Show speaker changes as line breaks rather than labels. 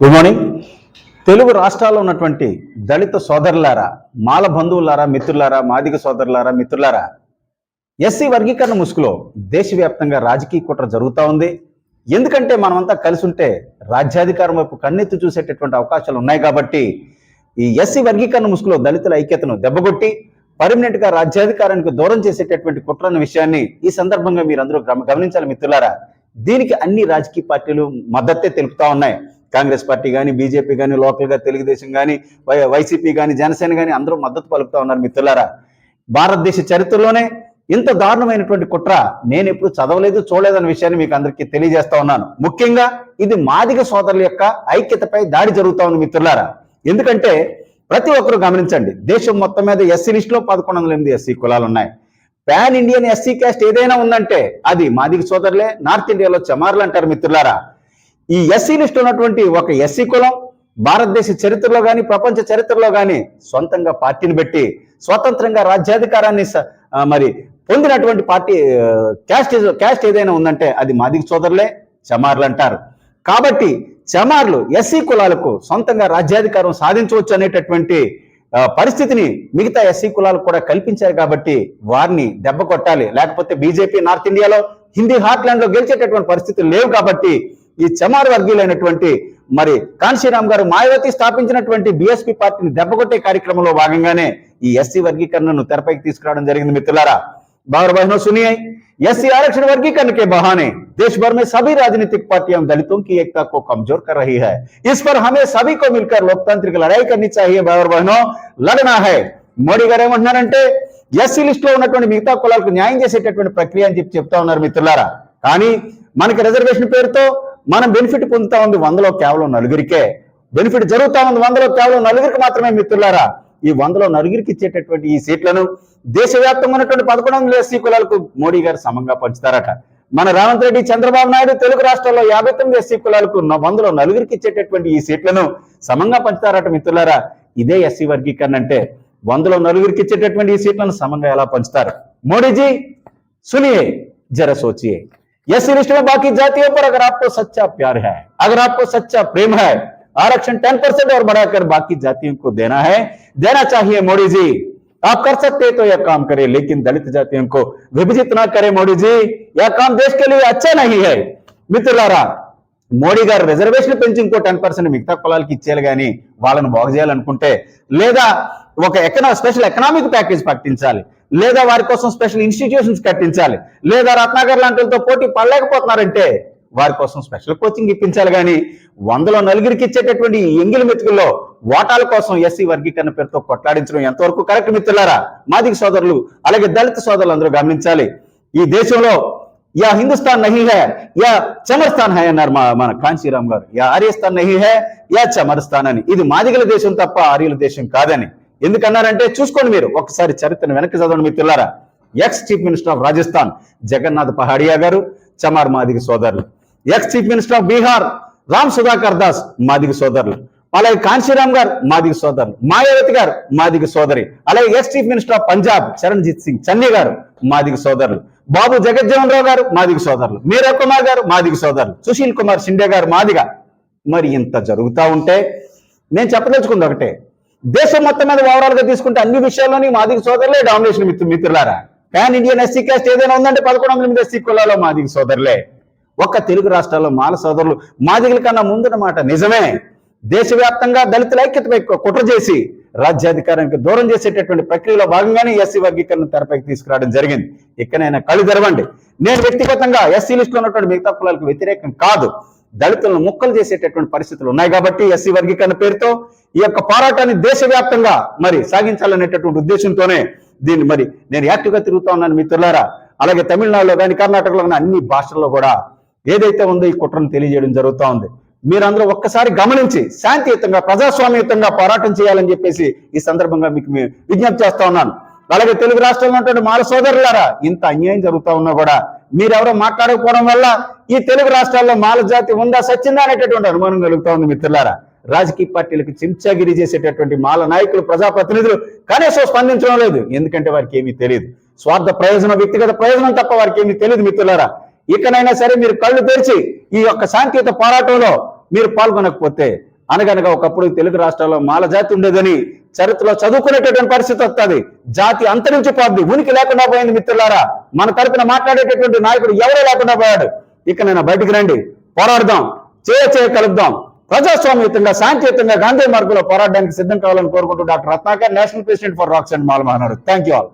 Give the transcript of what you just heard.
Good morning. Telugu రాష్ట్రాల్లో ఉన్నటువంటి దళిత సోదరులారా, మాల బంధువులారా, మిత్రులారా, మాదిగ సోదరులారా, మిత్రులారా, ఎస్సీ వర్గీకరణ ముసుగులో దేశవ్యాప్తంగా రాజకీయ కుట్ర జరుగుతూ ఉంది. ఎందుకంటే మనమంతా కలిసి ఉంటే రాజ్యాధికారం వైపు కన్నెత్తి చూసేటటువంటి అవకాశాలు ఉన్నాయి. కాబట్టి ఈ ఎస్సీ వర్గీకరణ ముసుగులో దళితుల ఐక్యతను దెబ్బకొట్టి పర్మనెంట్గా రాజ్యాధికారానికి దూరం చేసేటటువంటి కుట్ర అన్న విషయాన్ని ఈ సందర్భంగా మీరందరూ గమనించాలి మిత్రులారా. దీనికి అన్ని రాజకీయ పార్టీలు మద్దతే తెలుపుతా ఉన్నాయి. కాంగ్రెస్ పార్టీ కానీ, బీజేపీ కానీ, లోకల్గా తెలుగుదేశం కానీ, వైసీపీ కానీ, జనసేన కానీ అందరూ మద్దతు పలుకుతా ఉన్నారు మిత్రులారా. భారతదేశ చరిత్రలోనే ఇంత దారుణమైనటువంటి కుట్ర నేను ఎప్పుడు చదవలేదు, చూడలేదన్న విషయాన్ని మీకు అందరికీ తెలియజేస్తా ఉన్నాను. ముఖ్యంగా ఇది మాదిగ సోదరుల యొక్క ఐక్యతపై దాడి జరుగుతా ఉంది మిత్రులారా. ఎందుకంటే ప్రతి ఒక్కరూ గమనించండి, దేశం మొత్తం మీద ఎస్సీ లిస్టులో 1108 ఎస్సీ కులాలు ఉన్నాయి. పాన్ ఇండియన్ ఎస్సీ క్యాస్ట్ ఏదైనా ఉందంటే అది మాదిగ సోదరులే. నార్త్ ఇండియాలో చమార్లు అంటారు మిత్రులారా. ఈ ఎస్సీ లిస్ట్ ఉన్నటువంటి ఒక ఎస్సీ కులం భారతదేశ చరిత్రలో కానీ, ప్రపంచ చరిత్రలో కానీ సొంతంగా పార్టీని పెట్టి స్వతంత్రంగా రాజ్యాధికారాన్ని మరి పొందినటువంటి పార్టీ క్యాస్ట్ ఏదైనా ఉందంటే అది మాదిగ సోదరులే, చమార్లు అంటారు. కాబట్టి చమార్లు ఎస్సీ కులాలకు సొంతంగా రాజ్యాధికారం సాధించవచ్చు అనేటటువంటి పరిస్థితిని మిగతా ఎస్సీ కులాలకు కూడా కల్పించారు. కాబట్టి వారిని దెబ్బ కొట్టాలి, లేకపోతే బీజేపీ నార్త్ ఇండియాలో హిందీ హార్ట్లాండ్ లో గెలిచేటటువంటి పరిస్థితులు లేవు. కాబట్టి ఈ చమార్ వర్గీయులైనటువంటి మరి కాన్షీరామ్ గారు మాయావతి స్థాపించినటువంటి బీఎస్పీ పార్టీని దెబ్బకొట్టే కార్యక్రమంలో భాగంగానే ఈ ఎస్సీ వర్గీకరణను తెరపైకి తీసుకురావడం జరిగింది మిత్రులారా. भाइयों बहनों सुनिए, एससी आरक्षण वर्गीकरण के बहाने देश भर में सभी राजनीतिक पार्टियां दलितों की एकता को कमजोर कर रही है. इस पर हमें सभी को मिलकर लोकतांत्रिक लड़ाई करनी चाहिए. भाइयों बहनों, लड़ना है. మోడీ గారు ఏమంటున్నారంటే ఎస్సీ లిస్ట్ లో ఉన్నటువంటి మిగతా కులాలకు న్యాయం చేసేటటువంటి ప్రక్రియ అని చెప్తా ఉన్నారు మిత్రులారా. కానీ మనకి రిజర్వేషన్ పేరుతో మనం బెనిఫిట్ పొందుతా ఉంది 100లో కేవలం 4గురికే బెనిఫిట్ జరుగుతా ఉంది. 100లో కేవలం 4గురికి మాత్రమే మిత్రులారా. ఈ 100లో 4గురికి ఇచ్చేటటువంటి ఈ సీట్లను దేశవ్యాప్తంగా ఉన్నటువంటి 1100 ఎస్సీ కులాలకు మోడీ గారు సమంగా పంచుతారట. మన రేవంత్ రెడ్డి, చంద్రబాబు నాయుడు తెలుగు రాష్ట్రాల్లో 59 ఎస్సీ కులాలకు 100లో 4గురికి ఇచ్చేటటువంటి ఈ సీట్లను సమంగా పంచుతారట మిత్రులారా. ఇదే ఎస్సీ వర్గీకరణ అంటే 100లో 4గురికి ఇచ్చేటటువంటి ఈ సీట్లను సమంగా ఎలా పంచుతారు? మోడీజీ सुनिए, जरा सोचिए. एससी लिस्ट में बाकी जातियों पर अगर आपको सच्चा प्यार है, अगर आपको सच्चा प्रेम है, आरक्षण 10% और बढ़ाकर बाकी जातियों को देना चाहिए. मोदी जी आप कर सकते तो यह काम करें, लेकिन दलित जातियों को विभाजित ना करें. मोदी जी यह काम देश के लिए अच्छा नहीं है. మిత్రులారా, మోడీ గారు రిజర్వేషన్ పెంచి ఇంకో 10% మిగతా కులాలకి ఇచ్చేయాలి కానీ వాళ్ళని బాగు చేయాలనుకుంటే, లేదా ఒక స్పెషల్ ఎకనామిక్ ప్యాకేజ్ ప్రకటించాలి, లేదా వారి కోసం స్పెషల్ ఇన్స్టిట్యూషన్స్ కట్టించాలి, లేదా రత్నాకర్ లాంటితో పోటీ పడలేకపోతున్నారంటే వారి కోసం స్పెషల్ కోచింగ్ ఇప్పించాలి. కానీ 100లో 4గురికి ఇచ్చేటటువంటి ఎంగిలి మెతుకుల్లో ఓటాల కోసం ఎస్సీ వర్గీకరణ పేరుతో కొట్లాడించడం ఎంతవరకు కరెక్ట్ మిత్రులారా? మాదిగ సోదరులు అలాగే దళిత సోదరులు అందరూ గమనించాలి. ఈ దేశంలో యా హిందుస్థాన్ నహీ హై యా చమర్స్థాన్ హై అన్నారు మన కాంశీరామ్ గారు. యా ఆర్యస్థాన్ నహీ హై యా చమర్స్థాన్ అని. ఇది మాదిగల దేశం తప్ప ఆర్యుల దేశం కాదని ఎందుకన్నారంటే చూసుకోండి, మీరు ఒకసారి చరిత్రను వెనక్కి చదవండి మిత్రులారా. Ex chief minister of Rajasthan Jagannath Pahadia గారు చమార్ మాదిగ సోదరులు. Ex chief minister of Bihar Ram Sudhakar Das Madiga సోదరులు. అలాగే కాంశీరామ్ గారు మాదిగ సోదరులు. మాయావతి గారు మాదిగ సోదరి. అలాగే X chief minister of Punjab Charanjit Singh Channi గారు మాదిగ సోదరులు. బాబు జగజ్జీవన్ రావు గారు మాదిగ సోదరులు. మీరా కుమార్ గారు మాదిగ సోదరులు. సుశీల్ కుమార్ షిండే గారు మాదిగ. మరి ఇంత జరుగుతూ ఉంటే నేను చెప్పదలుచుకుంది ఒకటే, దేశం మొత్తం మీద ఓవరాల్ గా తీసుకుంటే అన్ని విషయాల్లోని మాదిగ సోదరులే డామినేషన్ మిత్రులారా. పాన్ ఇండియన్ ఎస్సీ క్యాస్ట్ ఏదైనా ఉందంటే 1108 ఎస్సీ కులాల్లో మాదిగ సోదరులే. ఒక్క తెలుగు రాష్ట్రాల్లో మాల సోదరులు మాదిగల కన్నా ముందున్న మాట నిజమే. దేశవ్యాప్తంగా దళితుల ఐక్యతపై కుట్ర చేసి రాజ్యాధికారానికి దూరం చేసేటటువంటి ప్రక్రియలో భాగంగానే ఎస్సీ వర్గీకరణ తెరపైకి తీసుకురావడం జరిగింది. ఎక్కడైనా కళ్ళు తెరవండి. నేను వ్యక్తిగతంగా ఎస్సీ లిస్టులో ఉన్నటువంటి మిగతా కులాలకు వ్యతిరేకం కాదు. దళితులను ముక్కలు చేసేటటువంటి పరిస్థితులు ఉన్నాయి కాబట్టి ఎస్సీ వర్గీకరణ పేరుతో ఈ యొక్క పోరాటాన్ని దేశవ్యాప్తంగా మరి సాగించాలనేటటువంటి ఉద్దేశంతోనే దీన్ని మరి నేను యాక్టివ్గా తిరుగుతా ఉన్నాను మిత్రులారా. అలాగే తమిళనాడులో కానీ, కర్ణాటకలో కానీ అన్ని భాషల్లో కూడా ఏదైతే ఉందో ఈ కుట్రను తెలియజేయడం జరుగుతూ ఉంది. మీరందరూ ఒక్కసారి గమనించి శాంతియుతంగా ప్రజాస్వామ్యయుతంగా పోరాటం చేయాలని చెప్పేసి ఈ సందర్భంగా మీకు విజ్ఞప్తి చేస్తా ఉన్నాను. అలాగే తెలుగు రాష్ట్రంలో ఉన్నటువంటి మాల సోదరులారా, ఇంత అన్యాయం జరుగుతూ ఉన్నా కూడా మీరెవరో మాట్లాడకపోవడం వల్ల ఈ తెలుగు రాష్ట్రాల్లో మాల జాతి ఉందా సచ్చిందా అనేటటువంటి అనుమానం కలుగుతా ఉంది మిత్రులారా. రాజకీయ పార్టీలకు చెంచాగిరి చేసేటటువంటి మాల నాయకులు, ప్రజాప్రతినిధులు కనీసం స్పందించడం లేదు. ఎందుకంటే వారికి ఏమీ తెలియదు. స్వార్థ ప్రయోజనం, వ్యక్తిగత ప్రయోజనం తప్ప వారికి ఏమీ తెలియదు మిత్రులారా. ఇకనైనా సరే మీరు కళ్ళు తెరిచి ఈ యొక్క శాంతియుత పోరాటంలో మీరు పాల్గొనకపోతే అనగనగా ఒకప్పుడు తెలుగు రాష్ట్రాల్లో మాల జాతి ఉండేదని చరిత్రలో చదువుకునేటటువంటి పరిస్థితి వస్తుంది. జాతి అంతరించిపోద్ది, ఉనికి లేకుండా పోయింది. మిత్రులారా, మన తరపున మాట్లాడేటటువంటి నాయకుడు ఎవరో లేకుండా పోయాడు. ఇక నేను బయటికి రండి, పోరాడదాం, చేయ కలుపుదాం, ప్రజాస్వామ్యయుతంగా శాంతియుతంగా గాంధీ మార్గంలో పోరాడడానికి సిద్ధం కావాలని కోరుకుంటూ doctor Ratnakar, national president for racks and Mala Mahanadu. Thank you all.